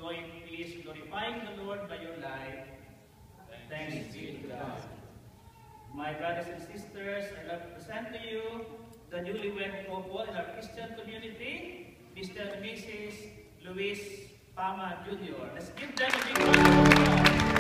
going peace, glorifying the Lord by your life. Thanks be to God. My brothers and sisters, I love to present to you the newlywed couple in our Christian community, Mr. and Mrs. Luis Pama Jr. Let's give them a big round of applause.